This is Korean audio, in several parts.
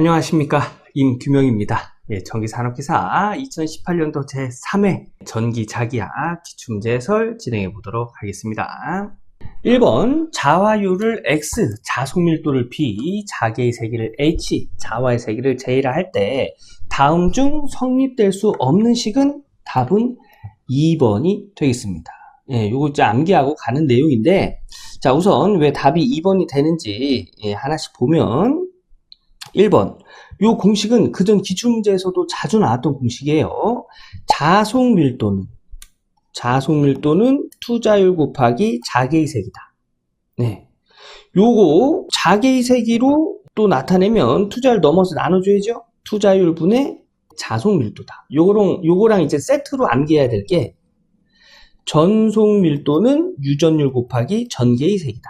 안녕하십니까, 임규명입니다. 전기산업기사 2018년도 제3회 전기자기야 기출문제해설 진행해 보도록 하겠습니다. 1번 자화율을 X, 자속밀도를 B, 자개의 세기를 H, 자화의 세기를 J라 할 때 다음 중 성립될 수 없는 식은 답은 2번이 되겠습니다. 요거 이제 암기하고 가는 내용인데, 자, 우선 왜 답이 2번이 되는지 하나씩 보면, 1번, 요 공식은 그전 기출문제에서도 자주 나왔던 공식이에요. 자속밀도는 투자율 곱하기 자개의 세기다. 요거 자개의 세기로 또 나타내면 투자율 넘어서 나눠줘야죠. 투자율 분의 자속밀도다. 요거랑 이제 세트로 암기해야 될 게, 전속밀도는 유전율 곱하기 전개의 세기다.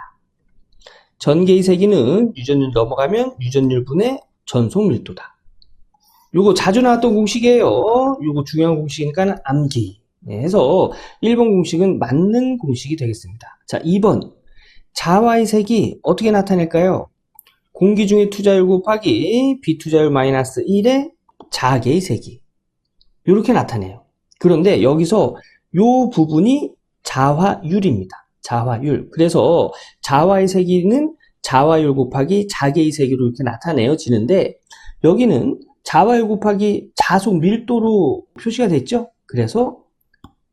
전개의 세기는 유전율 넘어가면 유전율 분의 전속밀도다. 요거 자주 나왔던 공식이에요. 요거 중요한 공식이니까 암기 해서 1번 공식은 맞는 공식이 되겠습니다. 자, 2번 자화의 세기 어떻게 나타낼까요? 공기 중의 투자율 곱하기 비투자율 마이너스 1의 자개의 세기, 이렇게 나타내요. 그런데 여기서 요 부분이 자화율입니다. 자화율. 그래서 자화의 세기는 자화율 곱하기 자개의 세기로 이렇게 나타내어지는데, 여기는 자화율 곱하기 자속 밀도로 표시가 됐죠? 그래서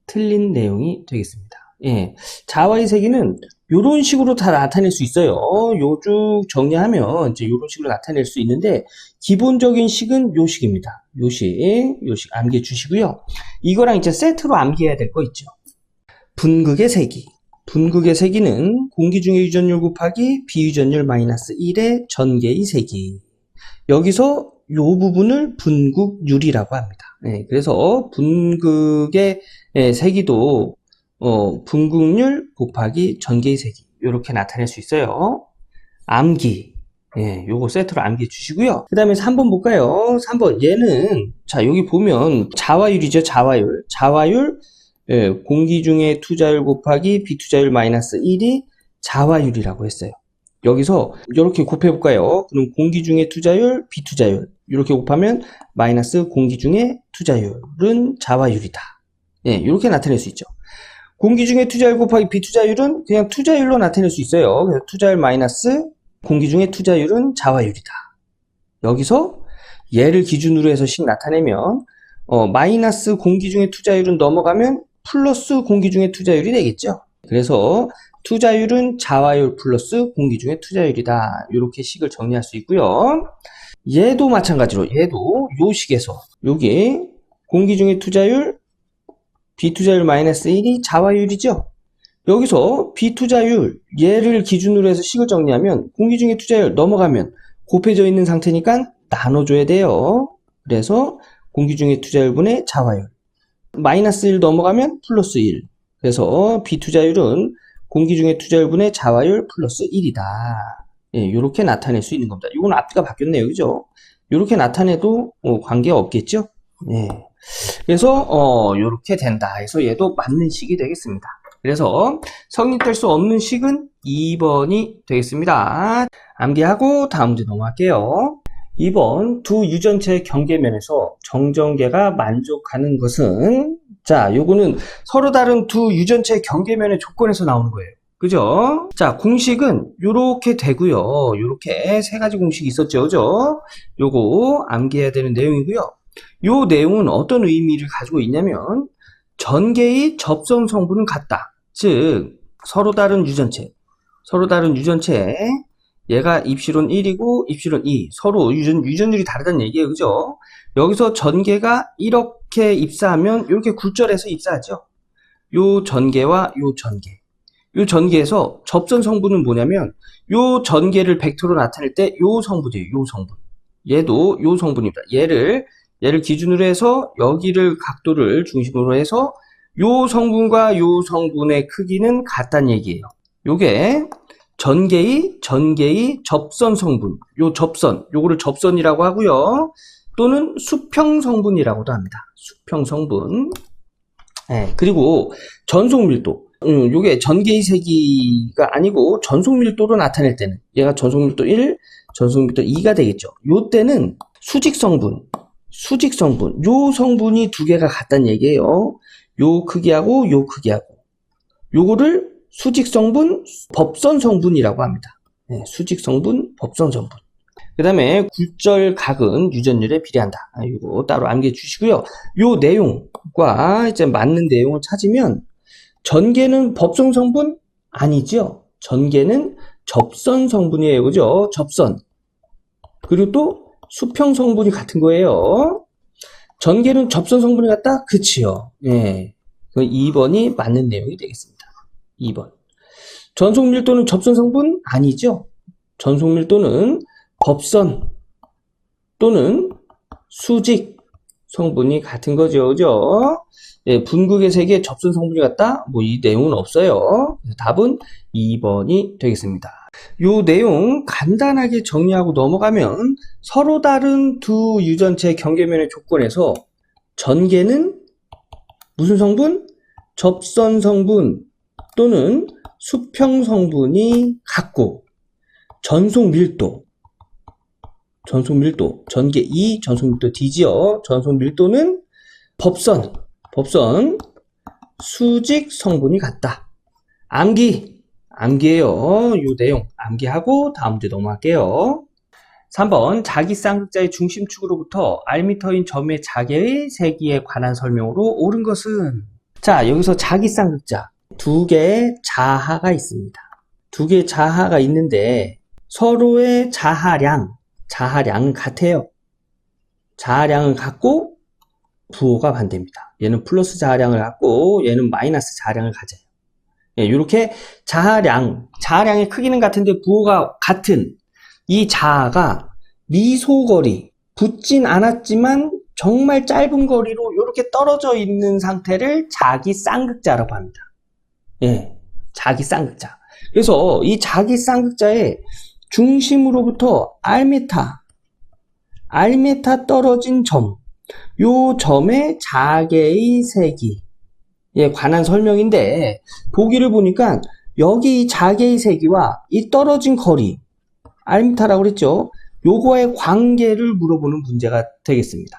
틀린 내용이 되겠습니다. 자화의 세기는 이런 식으로 다 나타낼 수 있어요. 요 쭉 정리하면 이제 이런 식으로 나타낼 수 있는데, 기본적인 식은 요 식입니다. 요 식 암기해 주시고요. 이거랑 이제 세트로 암기해야 될 거 있죠. 분극의 세기. 분극의 세기는 공기 중의 유전율 곱하기 비유전율 마이너스 1의 전개의 세기. 여기서 요 부분을 분극율이라고 합니다. 그래서 분극의 세기도 분극률 곱하기 전개의 세기, 이렇게 나타낼 수 있어요. 암기. 요거 세트로 암기해 주시고요. 그 다음에 3번 볼까요? 3번. 얘는, 자, 여기 보면 자화율이죠. 자화율, 공기 중에 투자율 곱하기 비투자율 마이너스 1이 자화율이라고 했어요. 여기서 이렇게 곱해볼까요? 그럼 공기 중에 투자율, 비투자율, 이렇게 곱하면 마이너스 공기 중에 투자율은 자화율이다. 이렇게 나타낼 수 있죠. 공기 중에 투자율 곱하기 비투자율은 그냥 투자율로 나타낼 수 있어요. 그래서 투자율 마이너스 공기 중에 투자율은 자화율이다. 여기서 얘를 기준으로 해서 식 나타내면 마이너스 공기 중에 투자율은 넘어가면 플러스 공기 중에 투자율이 되겠죠. 그래서 투자율은 자화율 플러스 공기 중에 투자율이다. 이렇게 식을 정리할 수 있고요. 얘도 마찬가지로, 얘도 요 식에서 여기 공기 중에 투자율, 비투자율 마이너스 1이 자화율이죠. 여기서 비투자율, 얘를 기준으로 해서 식을 정리하면 공기 중에 투자율 넘어가면 곱해져 있는 상태니까 나눠줘야 돼요. 그래서 공기 중에 투자율분의 자화율. 마이너스 1 넘어가면 플러스 1. 그래서 비투자율은 공기 중에 투자율분의 자화율 플러스 1이다. 요렇게 나타낼 수 있는 겁니다. 이건 앞뒤가 바뀌었네요. 그죠? 요렇게 나타내도 관계가 없겠죠? 그래서 요렇게 된다 해서 얘도 맞는 식이 되겠습니다. 그래서 성립될 수 없는 식은 2번이 되겠습니다. 암기하고 다음 문제 넘어갈게요. 2번, 두 유전체의 경계면에서 정전계가 만족하는 것은, 자, 요거는 서로 다른 두 유전체의 경계면의 조건에서 나오는 거예요. 그죠? 자, 공식은 요렇게 되고요. 요렇게 세 가지 공식이 있었죠. 그죠? 요거 암기해야 되는 내용이고요. 요 내용은 어떤 의미를 가지고 있냐면, 전개의 접선 성분은 같다. 즉, 서로 다른 유전체, 얘가 입실론 1이고 입실론 2, 서로 유전율이 다르다는 얘기예요. 그죠? 여기서 전개가 이렇게 입사하면 이렇게 굴절해서 입사하죠. 요 전개와 요 전개에서 접선 성분은 뭐냐면, 요 전개를 벡터로 나타낼 때 요 성분이에요. 요 성분. 얘도 요 성분입니다. 얘를 기준으로 해서 여기를 각도를 중심으로 해서 요 성분과 요 성분의 크기는 같다는 얘기예요. 요게 전개의 접선 성분, 요거를 접선이라고 하고요. 또는 수평 성분이라고도 합니다. 수평 성분. 그리고 전속밀도. 요게 전개의 세기가 아니고 전속밀도로 나타낼 때는, 얘가 전속밀도 1, 전속 밀도 2가 되겠죠. 요때는 수직 성분, 요 성분이 두 개가 같다는 얘기예요. 요 크기하고 요 크기하고. 요거를 수직 성분, 법선 성분이라고 합니다. 네, 수직 성분, 법선 성분. 그 다음에 굴절각은 유전율에 비례한다. 이거 따로 암기해 주시고요. 요 내용과 이제 맞는 내용을 찾으면 전개는 법선 성분 아니죠. 전개는 접선 성분이에요. 그죠? 접선. 그리고 또 수평 성분이 같은 거예요. 전개는 접선 성분이 같다? 그치요. 예. 2번이 맞는 내용이 되겠습니다. 2번. 전속 밀도는 접선 성분 아니죠. 전속 밀도는 법선 또는 수직 성분이 같은 거죠. 그죠? 예, 분극의 세계 접선 성분이 같다? 뭐 이 내용은 없어요. 답은 2번이 되겠습니다. 요 내용 간단하게 정리하고 넘어가면 서로 다른 두 유전체 경계면의 조건에서 전개는 무슨 성분? 접선 성분 또는 수평 성분이 같고 전속 밀도, 전개 2, 전속 밀도 D지요. 전속 밀도는 법선, 수직 성분이 같다. 암기예요. 요 내용 암기하고 다음 문제 넘어갈게요. 3번 자기 쌍극자의 중심축으로부터 R미터인 점의 자개의 세기에 관한 설명으로 옳은 것은? 자, 여기서 자기 쌍극자 두 개의 자하가 있습니다. 두 개의 자하가 있는데 서로의 자하량은 같아요. 자하량은 같고 부호가 반대입니다. 얘는 플러스 자하량을 갖고 얘는 마이너스 자하량을 가져요. 예, 이렇게 자하량의 크기는 같은데 부호가 같은 이 자하가 미소거리, 붙진 않았지만 정말 짧은 거리로 이렇게 떨어져 있는 상태를 자기 쌍극자라고 합니다. 예, 자기 쌍극자. 그래서 이 자기 쌍극자의 중심으로부터 R메타 떨어진 점, 요 점의 자개의 세기에 관한 설명인데 보기를 보니까 여기 이 자개의 세기와 이 떨어진 거리, R미터라고 그랬죠? 요거의 관계를 물어보는 문제가 되겠습니다.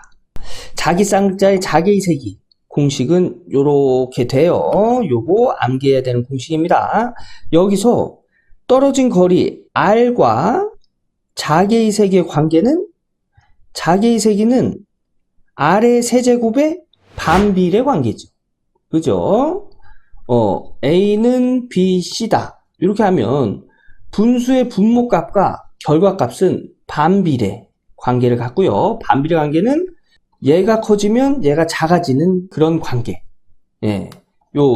자기 쌍극자의 자개의 세기 공식은 요렇게 돼요. 요거 암기해야 되는 공식입니다. 여기서 떨어진 거리 R과 자개의 세기의 관계는 자개의 세기는 R의 세제곱의 반비례 관계죠. 그죠? A는 B, C다. 이렇게 하면 분수의 분모값과 결과값은 반비례 관계를 갖고요. 반비례 관계는 얘가 커지면 얘가 작아지는 그런 관계. 예.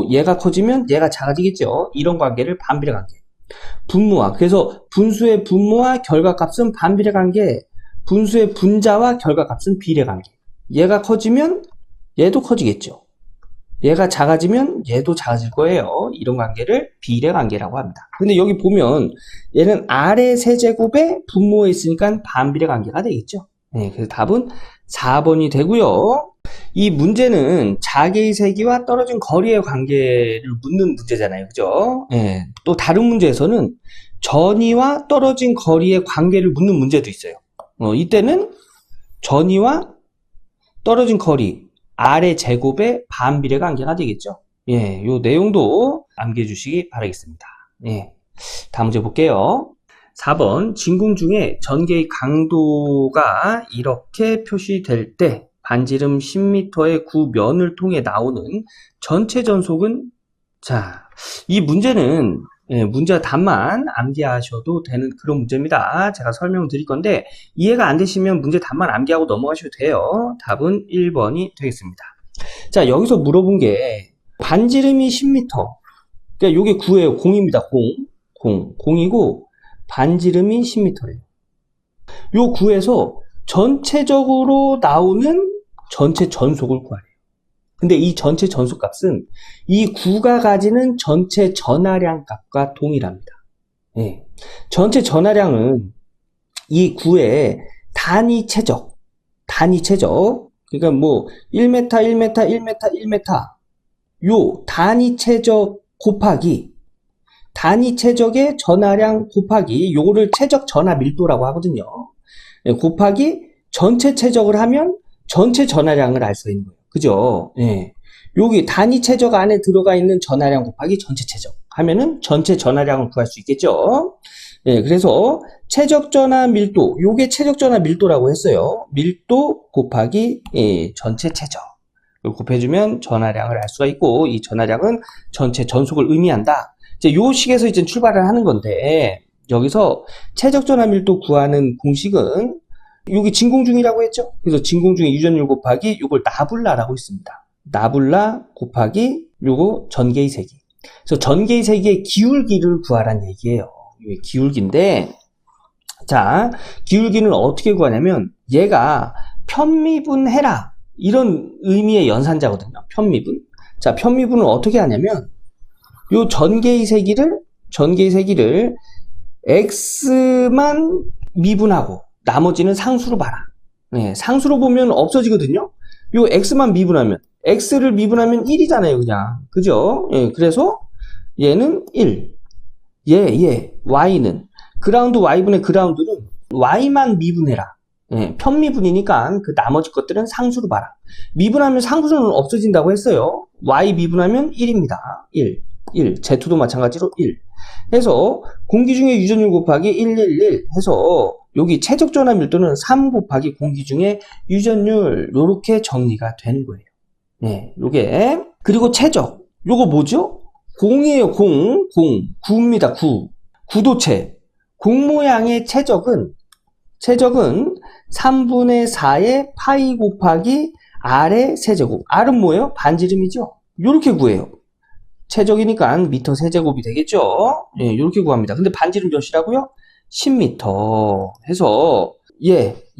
얘가 커지면 얘가 작아지겠죠. 이런 관계를 반비례 관계. 분모와, 그래서 분수의 분모와 결과값은 반비례 관계, 분수의 분자와 결과값은 비례 관계. 얘가 커지면 얘도 커지겠죠. 얘가 작아지면 얘도 작아질 거예요. 이런 관계를 비례 관계라고 합니다. 근데 여기 보면 얘는 R의 세제곱에 분모에 있으니까 반비례 관계가 되겠죠. 네, 그래서 답은 4번이 되고요. 이 문제는 자개의 세기와 떨어진 거리의 관계를 묻는 문제잖아요. 그죠? 네, 또 다른 문제에서는 전위와 떨어진 거리의 관계를 묻는 문제도 있어요. 이때는 전위와 떨어진 거리 R의 제곱의 반비례 관계가 되겠죠. 예, 요 내용도 암기해 주시기 바라겠습니다. 예, 다음 문제 볼게요. 4번 진공 중에 전개의 강도가 이렇게 표시될 때 반지름 10m의 구면을 통해 나오는 전체 전속은? 자, 이 문제는 문제 답만 암기하셔도 되는 그런 문제입니다. 제가 설명을 드릴 건데 이해가 안 되시면 문제 답만 암기하고 넘어가셔도 돼요. 답은 1번이 되겠습니다. 자, 여기서 물어본 게 반지름이 10m, 그러니까 요게 9예요. 0입니다. 0이고 반지름이 10m예요. 요 9에서 전체적으로 나오는 전체 전속을 구하래요. 근데 이 전체 전속 값은 이 9가 가지는 전체 전하량 값과 동일합니다. 예. 전체 전하량은 이 9의 단위 최적, 그러니까 뭐 1m, 1m, 1m, 1m 요 단위 최적 곱하기 단위 최적의 전하량 곱하기 요거를 최적 전하 밀도라고 하거든요. 예, 곱하기 전체 최적을 하면 전체 전하량을 알 수 있는 거예요. 그죠? 예. 여기 단위 최적 안에 들어가 있는 전하량 곱하기 전체 최적 하면은 전체 전하량을 구할 수 있겠죠. 예, 그래서 최적 전하 밀도, 요게 최적 전하 밀도라고 했어요. 밀도 곱하기 전체 최적. 곱해주면 전하량을 알 수가 있고, 이 전하량은 전체 전속을 의미한다. 이제 요 식에서 이제 출발을 하는 건데, 여기서 최적 전하 밀도 구하는 공식은 여기 진공중이라고 했죠. 그래서 진공중의 유전율 곱하기 요걸 나불라라고 했습니다. 나불라 곱하기 요거 전개의 세기. 그래서 전개의 세기의 기울기를 구하라는 얘기예요. 이게 기울기인데, 자, 기울기는 어떻게 구하냐면 얘가 편미분해라 이런 의미의 연산자거든요. 편미분. 자, 편미분은 어떻게 하냐면 요 전개의 세기를 x만 미분하고 나머지는 상수로 봐라. 네, 상수로 보면 없어지거든요. 요 x만 미분하면 x를 미분하면 1이잖아요, 그냥. 그죠? 예, 그래서 얘는 1. y는 그라운드 y분의 그라운드는 y만 미분해라. 예, 편미분이니까 그 나머지 것들은 상수로 봐라. 미분하면 상수는 없어진다고 했어요. y 미분하면 1입니다. 1. z2도 마찬가지로 1. 해서 공기중의 유전율 곱하기 111 해서 여기 최적 전하 밀도는 3 곱하기 공기중의 유전율 요렇게 정리가 되는 거예요. 네, 요게. 그리고 최적. 요거 뭐죠? 공이에요, 공. 9입니다, 9. 구도체. 공 모양의 최적은 3분의 4의 파이 곱하기 R의 세제곱. R은 뭐예요? 반지름이죠? 요렇게 구해요. 최적이니까 미터 세제곱이 되겠죠? 예, 요렇게 구합니다. 근데 반지름 몇이라고요? 10m. 해서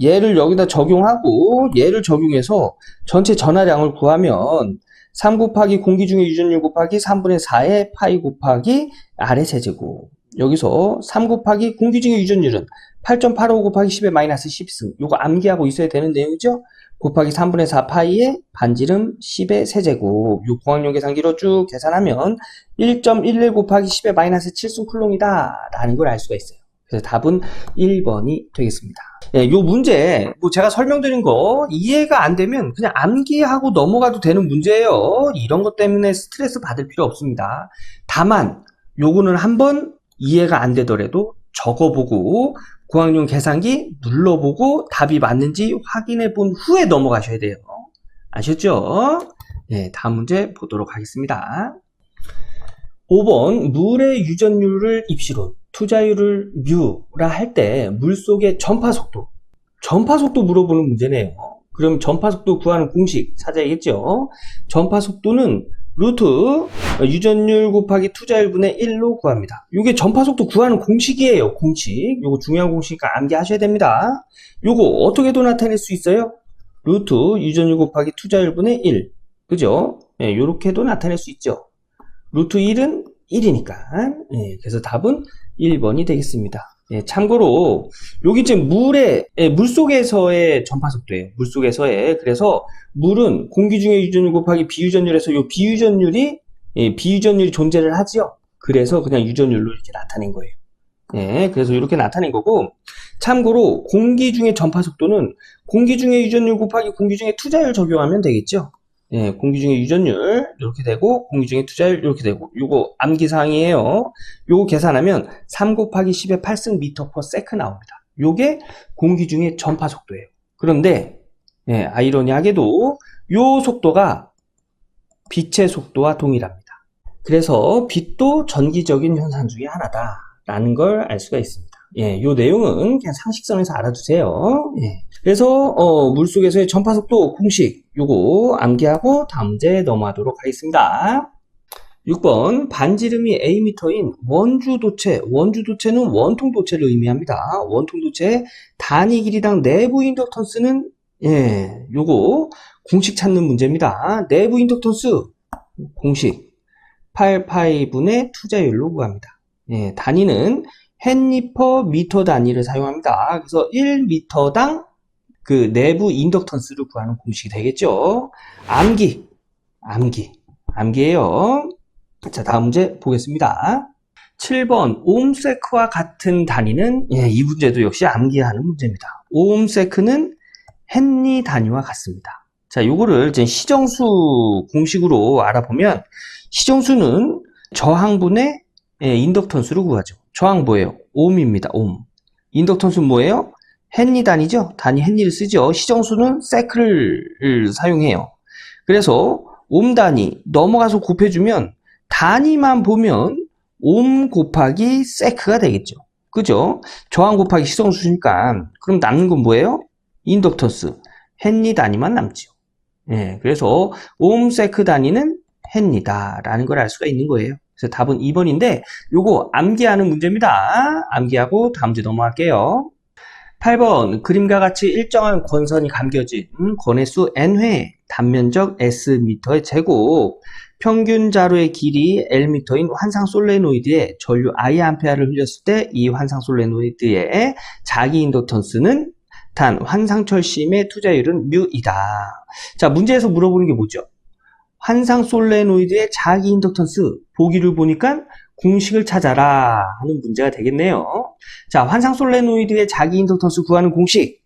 얘를 여기다 적용하고 얘를 적용해서 전체 전하량을 구하면 3 곱하기 공기중의 유전율 곱하기 3분의 4의 파이 곱하기 R의 세제곱. 여기서 3 곱하기 공기중의 유전율은 8.85 곱하기 10의 마이너스 10승. 요거 암기하고 있어야 되는 내용이죠? 곱하기 3분의 4 파이의 반지름 10의 세제곱. 요 공학용 계산기로 쭉 계산하면 1.11 곱하기 10의 마이너스 7승 쿨롱이다 라는 걸 알 수가 있어요. 그래서 답은 1번이 되겠습니다. 예, 요 문제 뭐 제가 설명드린 거 이해가 안 되면 그냥 암기하고 넘어가도 되는 문제예요. 이런 것 때문에 스트레스 받을 필요 없습니다. 다만 요거는 한번 이해가 안 되더라도 적어보고 공학용 계산기 눌러보고 답이 맞는지 확인해 본 후에 넘어가셔야 돼요. 아셨죠? 네, 다음 문제 보도록 하겠습니다. 5번 물의 유전율을 입시로 투자율을 뮤라 할 때 물속의 전파속도 물어보는 문제네요. 그럼 전파속도 구하는 공식 찾아야겠죠. 전파속도는 루트 유전율 곱하기 투자율 분의 1로 구합니다. 이게 전파속도 구하는 공식이에요. 공식. 요거 중요한 공식이니까 암기하셔야 됩니다. 요거 어떻게도 나타낼 수 있어요? 루트 유전율 곱하기 투자율 분의 1. 그죠? 예, 요렇게도 나타낼 수 있죠. 루트 1은 1이니까. 예, 그래서 답은 1번이 되겠습니다. 예, 참고로 여기 지금 물속에서의 전파속도예요. 물속에서의. 그래서 물은 공기중의 유전율 곱하기 비유전율에서 요 비유전율이 존재를 하지요. 그래서 그냥 유전율로 이렇게 나타낸 거예요. 예, 그래서 이렇게 나타낸 거고, 참고로 공기중의 전파속도는 공기중의 유전율 곱하기 공기중의 투자율 적용하면 되겠죠. 예, 공기중의 유전율 이렇게 되고 공기중의 투자율 이렇게 되고, 요거 암기사항이에요. 요거 계산하면 3 곱하기 10의 8승 미터 퍼 세컨 나옵니다. 요게 공기중의 전파속도예요. 그런데 예, 아이러니하게도 요 속도가 빛의 속도와 동일합니다. 그래서 빛도 전기적인 현상 중에 하나다라는 걸 알 수가 있습니다. 예, 요 내용은 그냥 상식선에서 알아두세요. 예. 그래서 물속에서의 전파속도 공식 요거 암기하고 다음 문제 넘어가도록 하겠습니다. 6번 반지름이 A미터인 원주도체는 원통도체를 의미합니다. 원통도체의 단위 길이당 내부 인덕턴스는 요거 공식 찾는 문제입니다. 내부 인덕턴스 공식 8파이분의 투자율로 구합니다. 예, 단위는 헨리 퍼 미터 단위를 사용합니다. 그래서 1미터당 그 내부 인덕턴스를 구하는 공식이 되겠죠. 암기예요. 자, 다음 문제 보겠습니다. 7번 옴세크와 같은 단위는 이 문제도 역시 암기하는 문제입니다. 옴세크는 헨리 단위와 같습니다. 자, 요거를 이제 시정수 공식으로 알아보면 시정수는 저항분의 인덕턴스로 구하죠. 저항 뭐예요? 옴입니다. 옴. 인덕턴스는 뭐예요? 헨리 단위죠. 단위 헨리를 쓰죠. 시정수는 세크를 사용해요. 그래서 옴 단위 넘어가서 곱해주면 단위만 보면 옴 곱하기 세크가 되겠죠. 그죠? 저항 곱하기 시정수니까 그럼 남는 건 뭐예요? 인덕턴스 헨리 단위만 남죠. 그래서 옴 세크 단위는 헨리다라는 걸 알 수가 있는 거예요. 그래서 답은 2번인데 요거 암기하는 문제입니다. 암기하고 다음 문제 넘어갈게요. 8번 그림과 같이 일정한 권선이 감겨진 권횟수 n회, 단면적 Sm의 제곱, 평균 자루의 길이 Lm인 환상 솔레노이드에 전류 I아를 흘렸을 때 이 환상 솔레노이드의 자기 인덕턴스는 단 환상철심의 투자율은 μ이다. 자, 문제에서 물어보는 게 뭐죠? 환상 솔레노이드의 자기 인덕턴스 보기를 보니까 공식을 찾아라 하는 문제가 되겠네요. 자, 환상 솔레노이드의 자기 인덕턴스 구하는 공식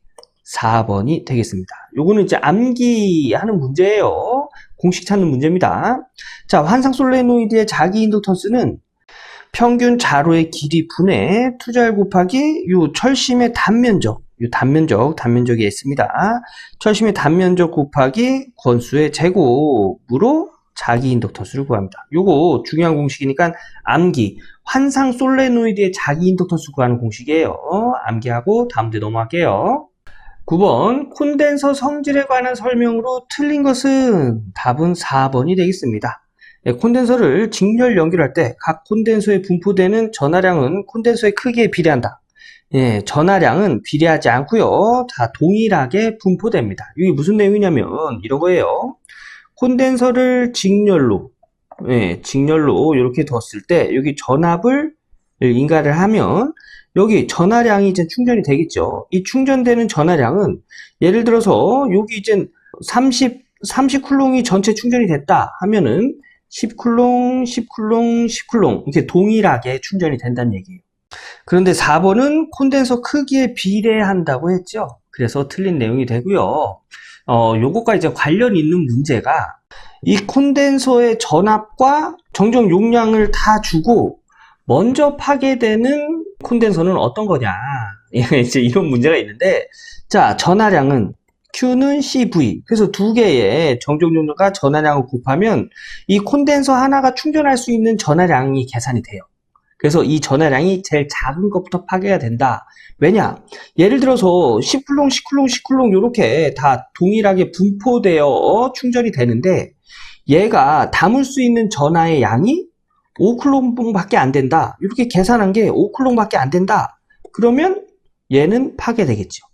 4번이 되겠습니다. 요거는 이제 암기하는 문제예요. 공식 찾는 문제입니다. 자, 환상 솔레노이드의 자기 인덕턴스는 평균 자루의 길이 분의 투자율 곱하기 요 철심의 단면적, 요 단면적이 있습니다. 철심의 단면적 곱하기 권수의 제곱으로 자기 인덕턴스를 구합니다. 요거 중요한 공식이니까 암기. 환상 솔레노이드의 자기 인덕턴스 구하는 공식이에요. 암기하고 다음 문제 넘어갈게요. 9번 콘덴서 성질에 관한 설명으로 틀린 것은 답은 4번이 되겠습니다. 콘덴서를 직렬 연결할 때 각 콘덴서에 분포되는 전하량은 콘덴서의 크기에 비례한다. 전하량은 비례하지 않고요. 다 동일하게 분포됩니다. 이게 무슨 내용이냐면 이런 거예요. 콘덴서를 직렬로 이렇게 뒀을 때 여기 전압을 인가를 하면 여기 전하량이 이제 충전이 되겠죠. 이 충전되는 전하량은 예를 들어서 여기 이제 30 쿨롱이 전체 충전이 됐다 하면은 10쿨롱, 10쿨롱, 10쿨롱 이렇게 동일하게 충전이 된다는 얘기예요. 그런데 4번은 콘덴서 크기에 비례한다고 했죠. 그래서 틀린 내용이 되고요. 요것과 이제 관련 있는 문제가 이 콘덴서의 전압과 정정 용량을 다 주고 먼저 파괴되는 콘덴서는 어떤 거냐. 이제 이런 문제가 있는데, 자, 전하량은 Q는 CV. 그래서 두 개의 정정 용량과 전하량을 곱하면 이 콘덴서 하나가 충전할 수 있는 전하량이 계산이 돼요. 그래서 이 전하량이 제일 작은 것부터 파괴가 된다. 왜냐? 예를 들어서 10쿨롱, 10쿨롱, 10쿨롱 이렇게 다 동일하게 분포되어 충전이 되는데 얘가 담을 수 있는 전하의 양이 5쿨롱밖에 안 된다. 이렇게 계산한 게 5쿨롱밖에 안 된다. 그러면 얘는 파괴되겠죠.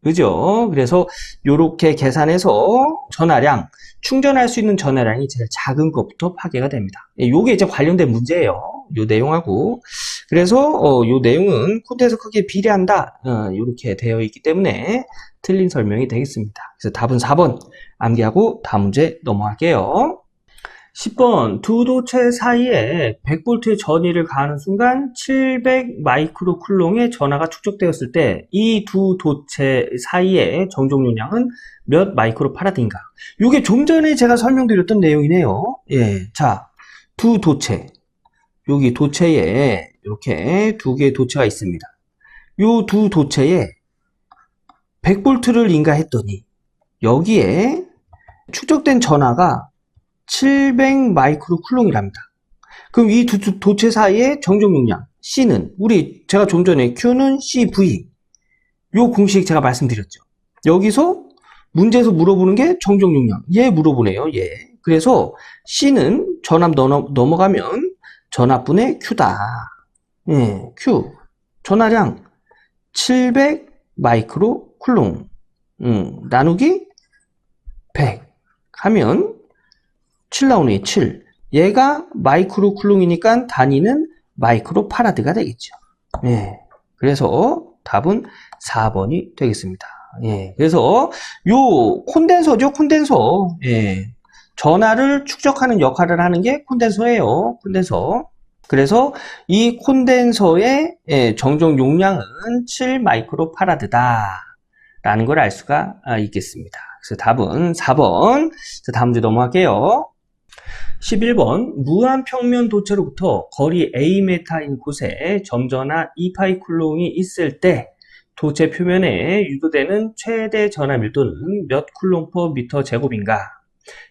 그죠? 그래서 이렇게 계산해서 전하량, 충전할 수 있는 전하량이 제일 작은 것부터 파괴가 됩니다. 요게 이제 관련된 문제예요. 요 내용하고. 그래서 요 내용은 콘덴서 크기에 비례한다. 이렇게 되어 있기 때문에 틀린 설명이 되겠습니다. 그래서 답은 4번 암기하고 다음 문제 넘어갈게요. 10번 두 도체 사이에 100V의 전위를 가하는 순간 700 마이크로 쿨롱의 전하가 축적되었을 때 이 두 도체 사이의 정정 용량은 몇 마이크로 파라드인가? 이게 좀 전에 제가 설명드렸던 내용이네요. 자, 두 도체. 여기 도체에 이렇게 두 개의 도체가 있습니다. 이 두 도체에 100V를 인가했더니 여기에 축적된 전하가 700 마이크로 쿨롱이랍니다. 그럼 이 두 도체 사이의 정정 용량 C는 제가 좀 전에 Q는 CV 요 공식 제가 말씀드렸죠. 여기서 문제에서 물어보는 게 정정 용량 얘 물어보네요. 얘. 그래서 C는 전압 넘어가면 전압분의 Q다. Q 전하량 700 마이크로 쿨롱 나누기 100 하면 7 나오네. 7. 얘가 마이크로 쿨롱이니까 단위는 마이크로 파라드가 되겠죠. 그래서 답은 4번이 되겠습니다. 그래서 요 콘덴서죠. 콘덴서. 전하를 축적하는 역할을 하는 게 콘덴서예요. 콘덴서. 그래서 이 콘덴서의 정정 용량은 7 마이크로파라드다 라는 걸 알 수가 있겠습니다. 그래서 답은 4번. 자, 다음 문제 넘어갈게요. 11번 무한 평면 도체로부터 거리 Am인 곳에 점전화 2파이 쿨롱이 있을 때 도체 표면에 유도되는 최대 전하 밀도는 몇 쿨롱 퍼 미터 제곱인가?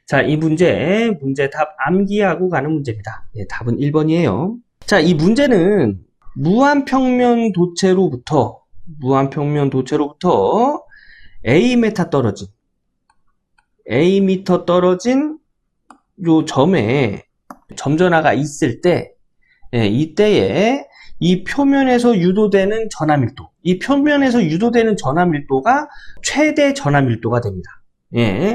자, 이 문제 답 암기하고 가는 문제입니다. 답은 1번이에요. 자, 이 문제는 무한평면 도체로부터 A미터 떨어진 요 점에 점전화가 있을 때, 이때에 이 표면에서 유도되는 전하밀도, 이 표면에서 유도되는 전하밀도가 최대 전하밀도가 됩니다.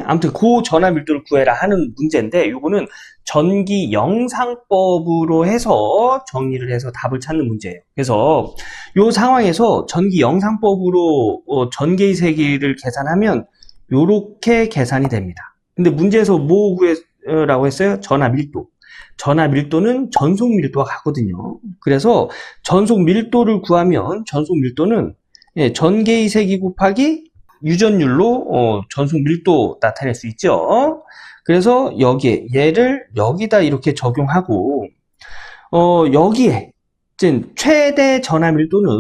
아무튼 그 전하밀도를 구해라 하는 문제인데, 요거는 전기 영상법으로 해서 정리를 해서 답을 찾는 문제예요. 그래서 요 상황에서 전기 영상법으로 전개의 세기를 계산하면 요렇게 계산이 됩니다. 근데 문제에서 뭐 구해라고 했어요? 전하밀도. 전하밀도는 전속밀도가 같거든요. 그래서 전속밀도를 구하면 전속밀도는 전개의 세기 곱하기 유전율로 전속밀도 나타낼 수 있죠. 그래서 얘를 여기다 이렇게 적용하고 여기에 최대 전하밀도는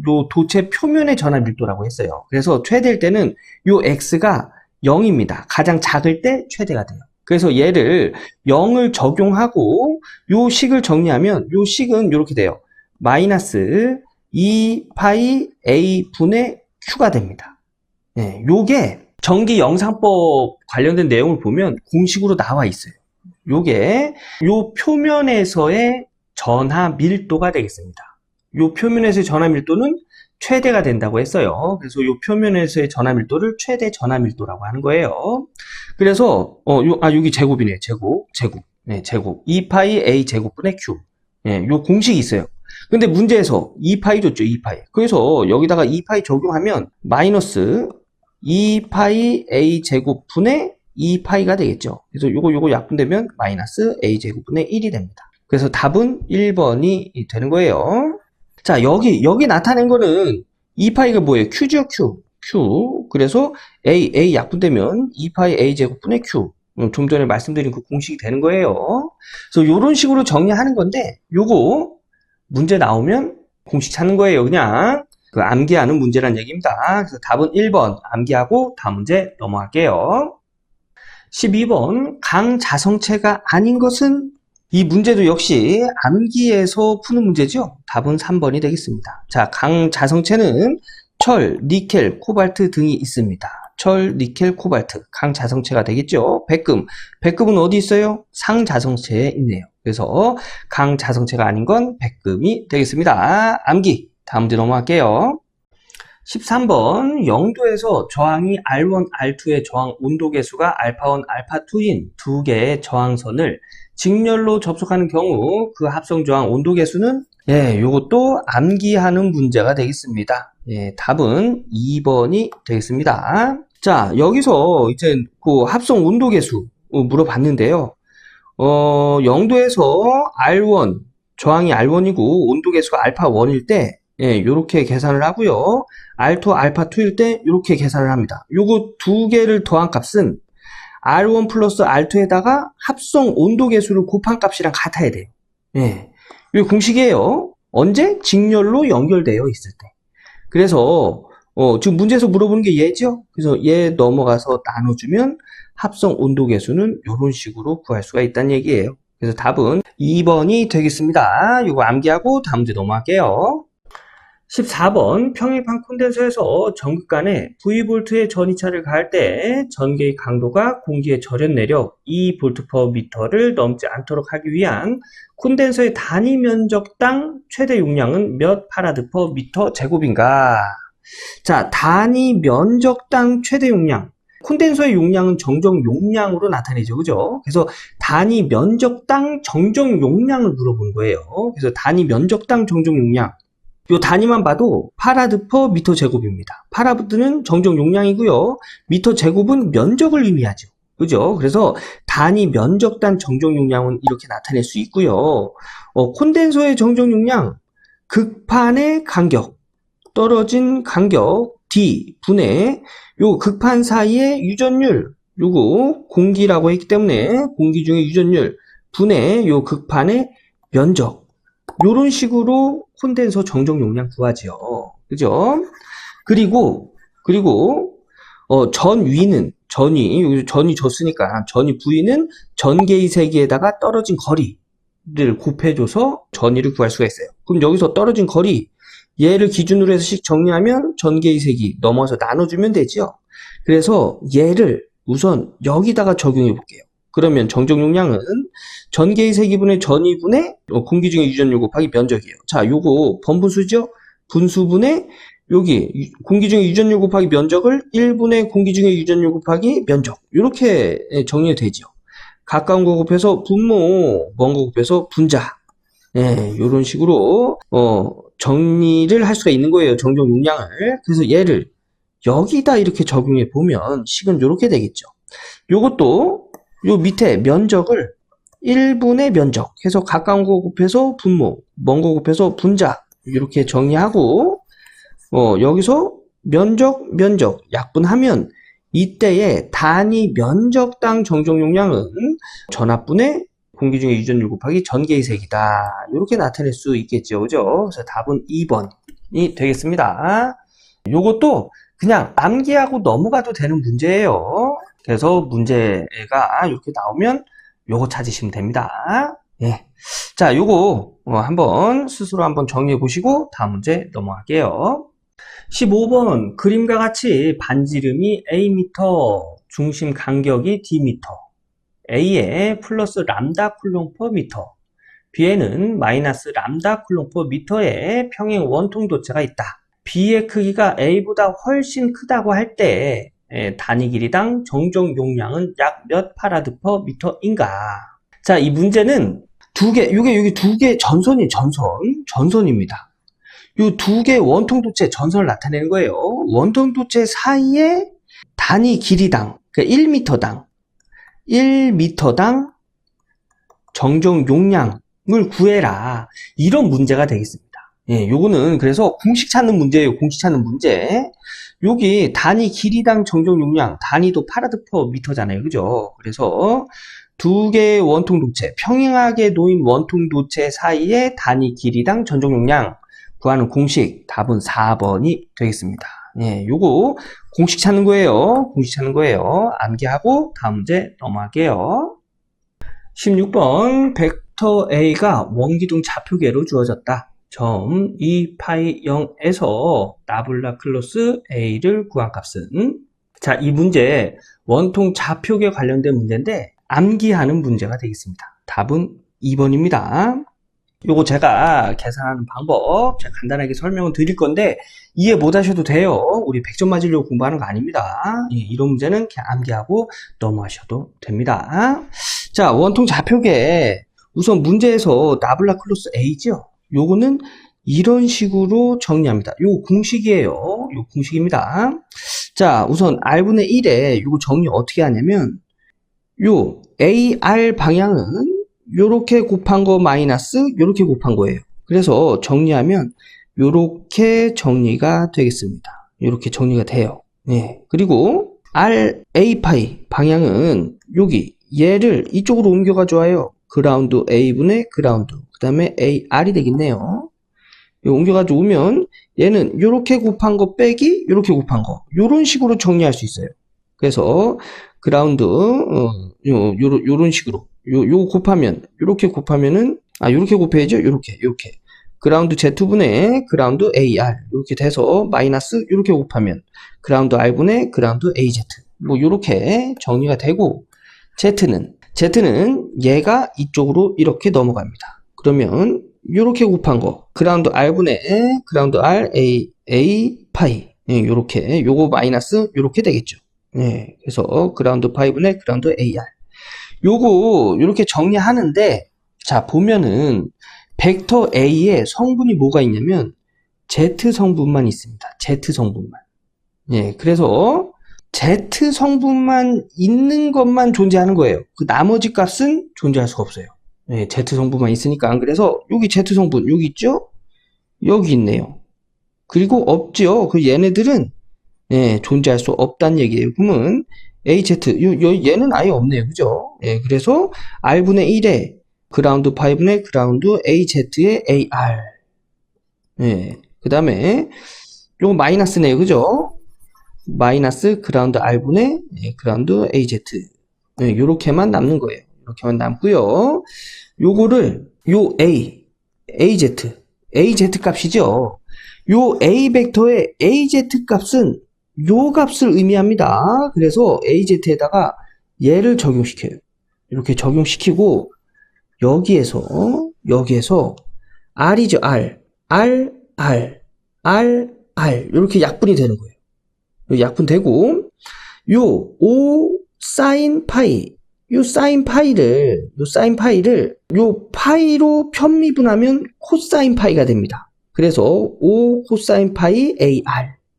요 도체 표면의 전하밀도라고 했어요. 그래서 최대일 때는 요 x가 0입니다. 가장 작을 때 최대가 돼요. 그래서 얘를 0을 적용하고 요 식을 정리하면 요 식은 이렇게 돼요. 마이너스 2파이 a 분의 q가 됩니다. 요게 전기 영상법 관련된 내용을 보면 공식으로 나와 있어요. 요게 요 표면에서의 전하 밀도가 되겠습니다. 요 표면에서의 전하 밀도는 최대가 된다고 했어요. 그래서 요 표면에서의 전하 밀도를 최대 전하 밀도라고 하는 거예요. 그래서 여기 제곱이네요. 제곱. 2파이 a 제곱분의 q. 요 공식이 있어요. 근데 문제에서 2파이 줬죠. 2파이. 그래서 여기다가 2파이 적용하면 마이너스 2파이 a 제곱분의 2파이가 되겠죠. 그래서 요거 약분되면 마이너스 a 제곱분의 1이 됩니다. 그래서 답은 1번이 되는 거예요. 자, 여기 나타낸 거는 2파이가 뭐예요? q죠, q. 그래서 a 약분되면 2파이 a 제곱분의 q. 좀 전에 말씀드린 그 공식이 되는 거예요. 그래서 요런 식으로 정리하는 건데, 요거 문제 나오면 공식 찾는 거예요. 그냥 그 암기하는 문제란 얘기입니다. 그래서 답은 1번 암기하고 다음 문제 넘어갈게요. 12번 강자성체가 아닌 것은? 이 문제도 역시 암기해서 푸는 문제죠. 답은 3번이 되겠습니다. 자, 강자성체는 철, 니켈, 코발트 등이 있습니다. 철, 니켈, 코발트, 강자성체가 되겠죠. 백금은 어디 있어요? 상자성체에 있네요. 그래서 강자성체가 아닌 건 백금이 되겠습니다. 암기, 다음 문제 넘어갈게요. 13번 영도에서 저항이 R1, R2의 저항 온도 계수가 알파1, 알파2인 두 개의 저항선을 직렬로 접속하는 경우 그 합성 저항 온도 계수는 요것도 암기하는 문제가 되겠습니다. 답은 2번이 되겠습니다. 자, 여기서 이제 그 합성 온도 계수 물어봤는데요. 영도에서 R1 저항이 R1이고 온도 계수가 알파1일 때 요렇게 계산을 하고요. R2, 알파2일 때 요렇게 계산을 합니다. 요거 두 개를 더한 값은 R1 플러스 R2에다가 합성 온도 계수를 곱한 값이랑 같아야 돼요. 이 공식이에요. 언제? 직렬로 연결되어 있을 때. 그래서 지금 문제에서 물어보는 게 얘죠. 그래서 얘 넘어가서 나눠주면 합성 온도 계수는 이런 식으로 구할 수가 있다는 얘기예요. 그래서 답은 2번이 되겠습니다. 이거 암기하고 다음 문제 넘어갈게요. 14번 평일판 콘덴서에서 전극간에 V볼트의 전이차를 가할 때 전기의 강도가 공기의 절연 내력 2V/m를 넘지 않도록 하기 위한 콘덴서의 단위 면적당 최대 용량은 몇 F/m 제곱인가? 자, 단위 면적당 최대 용량. 콘덴서의 용량은 정정 용량으로 나타내죠. 그죠? 그래서 단위 면적당 정정 용량을 물어보는 거예요. 그래서 단위 면적당 정정 용량. 요 단위만 봐도 F/m 제곱입니다. F는 정정 용량이고요. 미터 제곱은 면적을 의미하죠. 그죠? 그래서 단위 면적당 정적 용량은 이렇게 나타낼 수 있고요. 콘덴서의 정적 용량, 극판의 간격, 떨어진 간격 D 분의 요 극판 사이의 유전율, 요거 공기라고 했기 때문에 공기 중의 유전율 분의 요 극판의 면적, 요런 식으로 콘덴서 정적 용량 구하지요. 그죠? 그리고 전위 줬으니까 전위 V는 전개의 세기에다가 떨어진 거리를 곱해줘서 전위를 구할 수가 있어요. 그럼 여기서 떨어진 거리 얘를 기준으로 해서씩 정리하면 전개의 세기 넘어서 나눠주면 되죠. 그래서 얘를 우선 여기다가 적용해 볼게요. 그러면 정적 용량은 전개의 세기분의 전위분의 공기 중의 유전율 곱하기 면적이에요. 자, 요거 번분수죠? 분수분의 여기 공기 중의 유전율 곱하기 면적을 1분의 공기 중의 유전율 곱하기 면적, 이렇게 정리가 되죠. 가까운 거 곱해서 분모, 먼 거 곱해서 분자. 이런 식으로 정리를 할 수가 있는 거예요. 정적 용량을. 그래서 얘를 여기다 이렇게 적용해 보면 식은 이렇게 되겠죠. 요것도 요 밑에 면적을 1분의 면적 해서 가까운 거 곱해서 분모, 먼 거 곱해서 분자, 이렇게 정리하고 여기서 면적 약분하면 이때의 단위 면적당 정적 용량은 전압분의 공기 중의 유전율 곱하기 전개의 세기다. 이렇게 나타낼 수 있겠죠. 그죠? 그래서 답은 2번이 되겠습니다. 요것도 그냥 암기하고 넘어가도 되는 문제예요. 그래서 문제가 이렇게 나오면 요거 찾으시면 됩니다. 예. 자, 요거 한번 스스로 한번 정리해 보시고 다음 문제 넘어갈게요. 15번 그림과 같이 반지름이 Am, 중심 간격이 Dm, A에 플러스 람다 쿨롱 퍼 미터, B에는 마이너스 람다 쿨롱 퍼 미터의 평행 원통 도체가 있다. B의 크기가 A보다 훨씬 크다고 할 때 단위 길이당 정적 용량은 약 몇 파라드 퍼 미터인가? 자, 이 문제는 여기 두 개 전선입니다. 요 두 개 원통 도체 전선을 나타내는 거예요. 원통 도체 사이에 단위 길이당, 그러니까 1m당 정적 용량을 구해라. 이런 문제가 되겠습니다. 예, 요거는 그래서 공식 찾는 문제예요. 공식 찾는 문제. 여기 단위 길이당 정적 용량, 단위도 파라드 퍼 미터잖아요. 그죠? 그래서 두 개의 원통 도체, 평행하게 놓인 원통 도체 사이의 단위 길이당 전적 용량 구하는 공식, 답은 4번이 되겠습니다. 예, 요거 공식 찾는 거예요. 공식 찾는 거예요. 암기하고 다음 문제 넘어갈게요. 16번 벡터 A가 원기둥 좌표계로 주어졌다. 점 2파이 0에서 나블라클로스 A를 구한 값은? 자, 이 문제 원통 좌표계 관련된 문제인데 암기하는 문제가 되겠습니다. 답은 2번입니다. 요거 제가 계산하는 방법 제가 간단하게 설명을 드릴 건데 이해 못 하셔도 돼요. 우리 100점 맞으려고 공부하는 거 아닙니다. 이런 문제는 그냥 암기하고 넘어가셔도 됩니다. 자, 원통 좌표계 우선 문제에서 나블라클로스 A죠. 요거는 이런 식으로 정리합니다. 요거 공식이에요. 요 공식입니다. 자, 우선 R분의 1에 요거 정리 어떻게 하냐면 요 AR 방향은 요렇게 곱한 거 마이너스 요렇게 곱한 거예요. 그래서 정리하면 요렇게 정리가 되겠습니다. 요렇게 정리가 돼요. 예. 그리고 RA파이 방향은 여기 얘를 이쪽으로 옮겨가 줘요. 그라운드 A분의 그라운드 그 다음에 AR이 되겠네요. 옮겨가지고 오면 얘는 요렇게 곱한 거 빼기 요렇게 곱한 거 요런 식으로 정리할 수 있어요. 그래서 그라운드 요런 식으로 요 곱하면 요렇게 곱하면은 요렇게 곱해야죠. 요렇게 그라운드 Z분의 그라운드 AR 이렇게 돼서 마이너스 이렇게 곱하면 그라운드 R분의 그라운드 AZ 뭐 요렇게 정리가 되고 Z는 얘가 이쪽으로 이렇게 넘어갑니다. 그러면 요렇게 곱한 거 그라운드 R분의 그라운드 R A 파이 요렇게 요거 마이너스 요렇게 되겠죠. 네, 그래서 그라운드 파이분의 그라운드 AR 요거 요렇게 정리하는데 자 보면은 벡터 A에 성분이 뭐가 있냐면 Z 성분만 있습니다. Z 성분만. 예, 그래서 Z 성분만 있는 것만 존재하는 거예요. 그 나머지 값은 존재할 수가 없어요. 네, Z 성분만 있으니까. 그래서 여기 Z 성분 여기 있죠? 여기 있네요. 그리고 없죠. 그 얘네들은 존재할 수 없다는 얘기예요. 그러면 AZ 얘는 아예 없네요. 그죠? 그래서 R분의 1에 그라운드 5의 그라운드 AZ의 AR. 그 다음에 요거 마이너스네요. 그죠? 마이너스 그라운드 R분의 그라운드 AZ. 요렇게만 남는 거예요. 이렇게만 남고요. 요거를 요 AZ 값이죠. 요 A 벡터의 AZ 값은 요 값을 의미합니다. 그래서 AZ에다가 얘를 적용시켜요. 이렇게 적용시키고 여기에서 R이죠. R 이렇게 약분이 되는 거예요. 약분되고 요 O 사인 파이 요 사인 파이를 요 파이로 편미분하면 코사인 파이가 됩니다. 그래서 O 코사인 파이 AR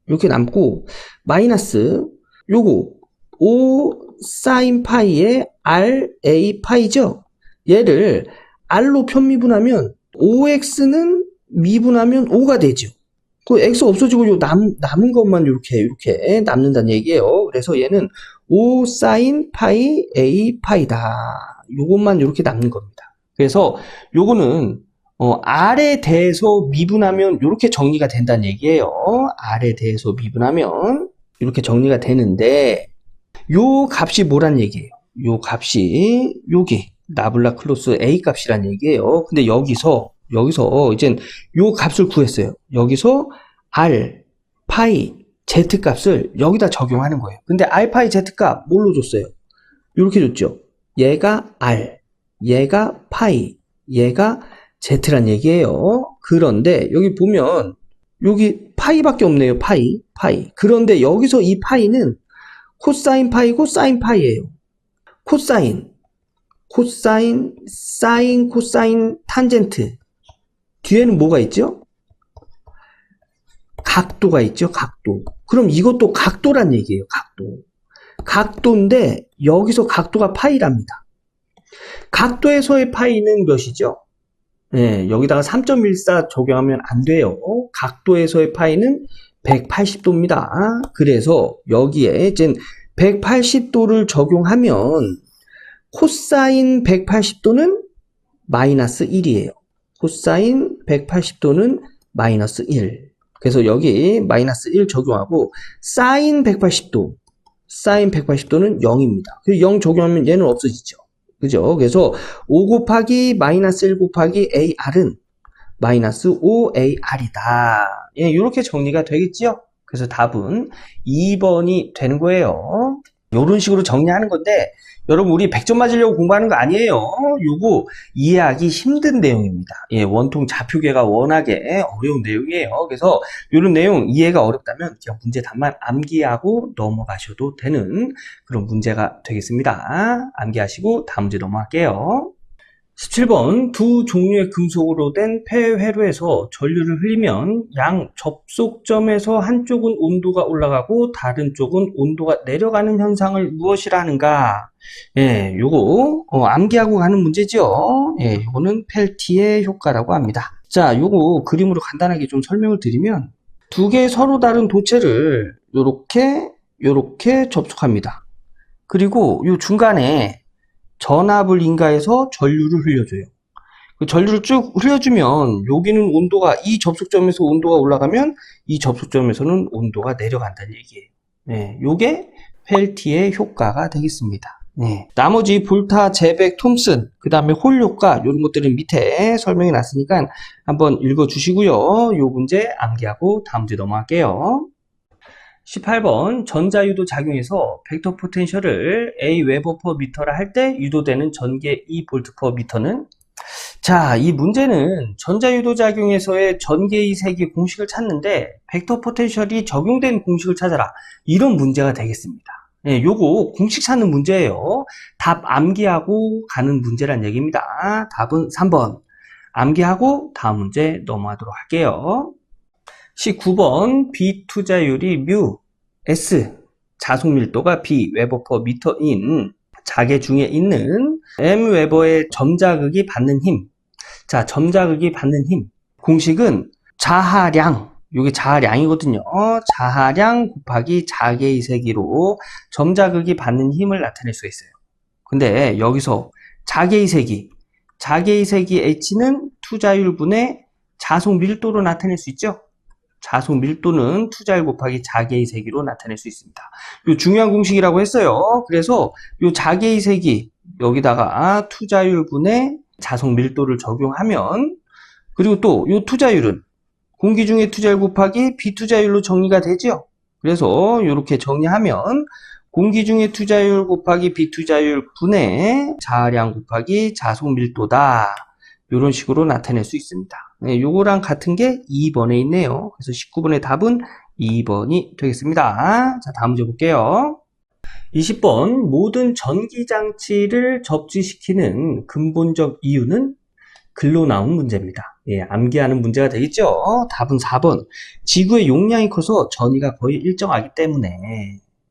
이렇게 남고 마이너스 요거 O 사인 파이의 RA 파이죠. 얘를 R로 편미분하면 OX는 미분하면 O가 되죠. 그 X 없어지고 요 남은 것만 이렇게 남는다는 얘기예요. 그래서 얘는 O 사인 파이 A 파이다. 요것만 이렇게 남는 겁니다. 그래서 요거는 R에 대해서 미분하면 이렇게 정리가 된다는 얘기예요. R에 대해서 미분하면 이렇게 정리가 되는데 요 값이 뭐란 얘기예요? 요 값이 요게 나블라클로스 A 값이란 얘기예요. 근데 여기서 이젠 요 값을 구했어요. 여기서 R, 파이, Z 값을 여기다 적용하는 거예요. 근데 R, 파이, Z 값 뭘로 줬어요? 이렇게 줬죠. 얘가 R, 얘가 파이, 얘가 Z란 얘기예요. 그런데 여기 보면 여기 파이밖에 없네요. 파이. 그런데 여기서 이 파이는 코사인 파이고 사인 파이예요. 코사인, 사인, 코사인, 탄젠트. 뒤에는 뭐가 있죠? 각도가 있죠. 각도. 그럼 이것도 각도란 얘기예요. 각도인데 여기서 파이랍니다. 각도에서의 파이는 몇이죠? 여기다가 3.14 적용하면 안 돼요. 각도에서의 파이는 180도입니다. 그래서 여기에 이제 180도를 적용하면 코사인 180도는 마이너스 1이에요. 코사인 180도는 마이너스 1. 그래서 여기 마이너스 1 적용하고 사인 180도는 0입니다. 0 적용하면 얘는 없어지죠. 그죠? 그래서 5 곱하기 마이너스 1 곱하기 AR은 마이너스 5AR이다. 이렇게 정리가 되겠죠? 그래서 답은 2번이 되는 거예요. 이런 식으로 정리하는 건데 여러분 우리 100점 맞으려고 공부하는 거 아니에요. 요거 이해하기 힘든 내용입니다. 원통 좌표계가 워낙에 어려운 내용이에요. 그래서 이런 내용 이해가 어렵다면 그냥 문제 답만 암기하고 넘어가셔도 되는 그런 문제가 되겠습니다. 암기하시고 다음 문제 넘어갈게요. 17번 두 종류의 금속으로 된 폐회로에서 전류를 흘리면 양 접속점에서 한쪽은 온도가 올라가고 다른 쪽은 온도가 내려가는 현상을 무엇이라 하는가? 요거 암기하고 가는 문제죠. 요거는 펠티의 효과라고 합니다. 자, 요거 그림으로 간단하게 좀 설명을 드리면 두 개의 서로 다른 도체를 요렇게 접속합니다. 그리고 요 중간에 전압을 인가해서 전류를 흘려줘요. 그 전류를 쭉 흘려주면 여기는 온도가 이 접속점에서 온도가 올라가면 이 접속점에서는 온도가 내려간다는 얘기예요. 요게 펠티의 효과가 되겠습니다. 나머지 볼타, 제백, 톰슨, 그 다음에 홀 효과 이런 것들은 밑에 설명이 났으니까 한번 읽어주시고요. 요 문제 암기하고 다음 문제 넘어갈게요. 18번 전자유도 작용해서 벡터 포텐셜을 A 웨버 퍼 미터라 할 때 유도되는 전개 2 볼트 퍼 미터는 자, 이 문제는 전자유도 작용에서의 전개의 세기 공식을 찾는데 벡터 포텐셜이 적용된 공식을 찾아라 이런 문제가 되겠습니다. 요거 공식 찾는 문제예요. 답 암기하고 가는 문제란 얘기입니다. 답은 3번 암기하고 다음 문제 넘어가도록 할게요. 19번 B 투자율이 뮤 S 자속 밀도가 B 웨버 퍼 미터인 자개 중에 있는 M 웨버의 점자극이 받는 힘. 자, 점자극이 받는 힘. 공식은 자하량. 이게 자하량이거든요. 자하량 곱하기 자개의 세기로 점자극이 받는 힘을 나타낼 수가 있어요. 근데 여기서 자개의 세기 H는 투자율분의 자속 밀도로 나타낼 수 있죠. 자속 밀도는 투자율 곱하기 자개의 세기로 나타낼 수 있습니다. 요 중요한 공식이라고 했어요. 그래서 요 자개의 세기 여기다가 투자율분의 자속 밀도를 적용하면, 그리고 또 요 투자율은 공기 중의 투자율 곱하기 비투자율로 정리가 되죠. 그래서 이렇게 정리하면 공기 중의 투자율 곱하기 비투자율 분의 자량 곱하기 자속 밀도다. 이런 식으로 나타낼 수 있습니다. 네, 요거랑 같은 게 2번에 있네요. 그래서 19번의 답은 2번이 되겠습니다. 자, 다음 문제 볼게요. 20번 모든 전기장치를 접지시키는 근본적 이유는 글로 나온 문제입니다. 예, 암기하는 문제가 되겠죠. 답은 4번. 지구의 용량이 커서 전위가 거의 일정하기 때문에.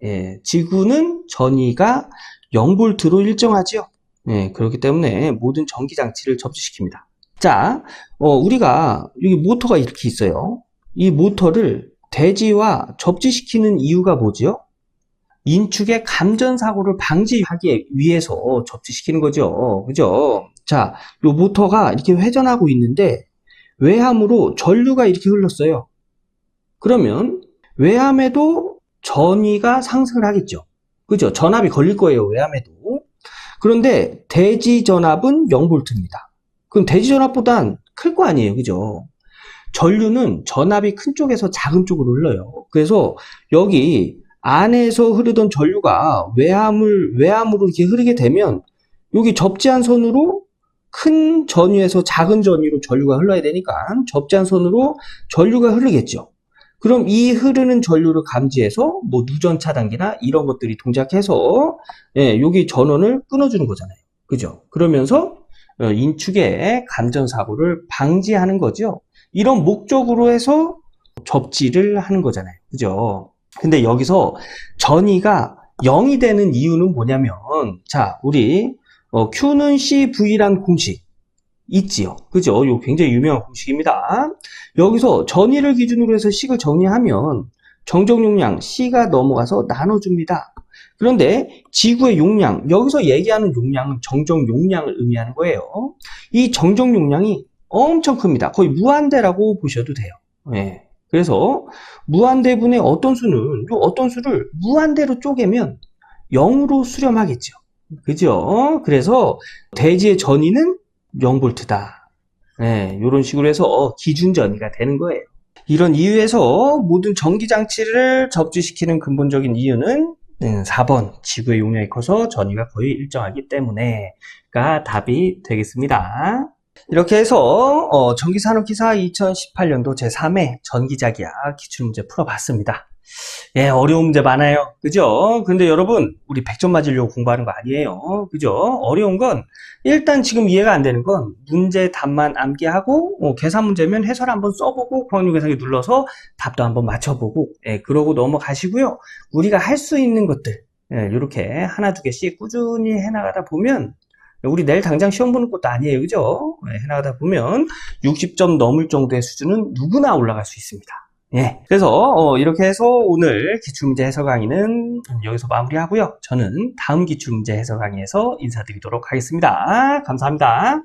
예, 지구는 전위가 0V로 일정하죠. 예, 그렇기 때문에 모든 전기장치를 접지시킵니다. 자, 우리가 여기 모터가 이렇게 있어요. 이 모터를 대지와 접지시키는 이유가 뭐죠? 인축의 감전사고를 방지하기 위해서 접지시키는 거죠. 그죠? 자, 요 모터가 이렇게 회전하고 있는데 외함으로 전류가 이렇게 흘렀어요. 그러면 외함에도 전위가 상승을 하겠죠. 그죠? 전압이 걸릴 거예요. 외함에도. 그런데 대지 전압은 0V입니다. 그럼 대지 전압보단 클 거 아니에요. 그죠? 전류는 전압이 큰 쪽에서 작은 쪽으로 흘러요. 그래서 여기 안에서 흐르던 전류가 외함으로 이렇게 흐르게 되면 여기 접지한 선으로 큰 전위에서 작은 전위로 전류가 흘러야 되니까 접지한 선으로 전류가 흐르겠죠. 그럼 이 흐르는 전류를 감지해서 뭐 누전 차단기나 이런 것들이 동작해서 예, 여기 전원을 끊어주는 거잖아요. 그죠? 그러면서 인축의 감전 사고를 방지하는 거죠. 이런 목적으로 해서 접지를 하는 거잖아요. 그죠? 근데 여기서 전위가 0이 되는 이유는 뭐냐면, 자, 우리 Q는 CV란 공식 있지요. 그죠? 이거 굉장히 유명한 공식입니다. 여기서 전위를 기준으로 해서 식을 정리하면 정적 용량 C가 넘어가서 나눠줍니다. 그런데 지구의 용량, 여기서 얘기하는 용량은 정적 용량을 의미하는 거예요. 이 정적 용량이 엄청 큽니다. 거의 무한대라고 보셔도 돼요. 네. 그래서 무한대분의 어떤 수를 무한대로 쪼개면 0으로 수렴하겠죠. 그죠? 그래서 대지의 전위는 0V다. 네, 이런 식으로 해서 기준 전위가 되는 거예요. 이런 이유에서 모든 전기장치를 접지시키는 근본적인 이유는 4번 지구의 용량이 커서 전위가 거의 일정하기 때문에가 답이 되겠습니다. 이렇게 해서 전기산업기사 2018년도 제3회 전기자기야 기출문제 풀어봤습니다. 예, 어려운 문제 많아요. 그죠? 근데 여러분, 우리 100점 맞으려고 공부하는 거 아니에요. 그죠? 어려운 건, 일단 지금 이해가 안 되는 건, 문제 답만 암기하고, 계산 문제면 해설 한번 써보고, 광역 계산기 눌러서 답도 한번 맞춰보고, 예, 그러고 넘어가시고요. 우리가 할 수 있는 것들, 예, 이렇게 하나, 두 개씩 꾸준히 해나가다 보면, 우리 내일 당장 시험 보는 것도 아니에요. 그죠? 예, 해나가다 보면, 60점 넘을 정도의 수준은 누구나 올라갈 수 있습니다. 예. 그래서, 이렇게 해서 오늘 기출문제 해설 강의는 여기서 마무리하고요. 저는 다음 기출문제 해설 강의에서 인사드리도록 하겠습니다. 감사합니다.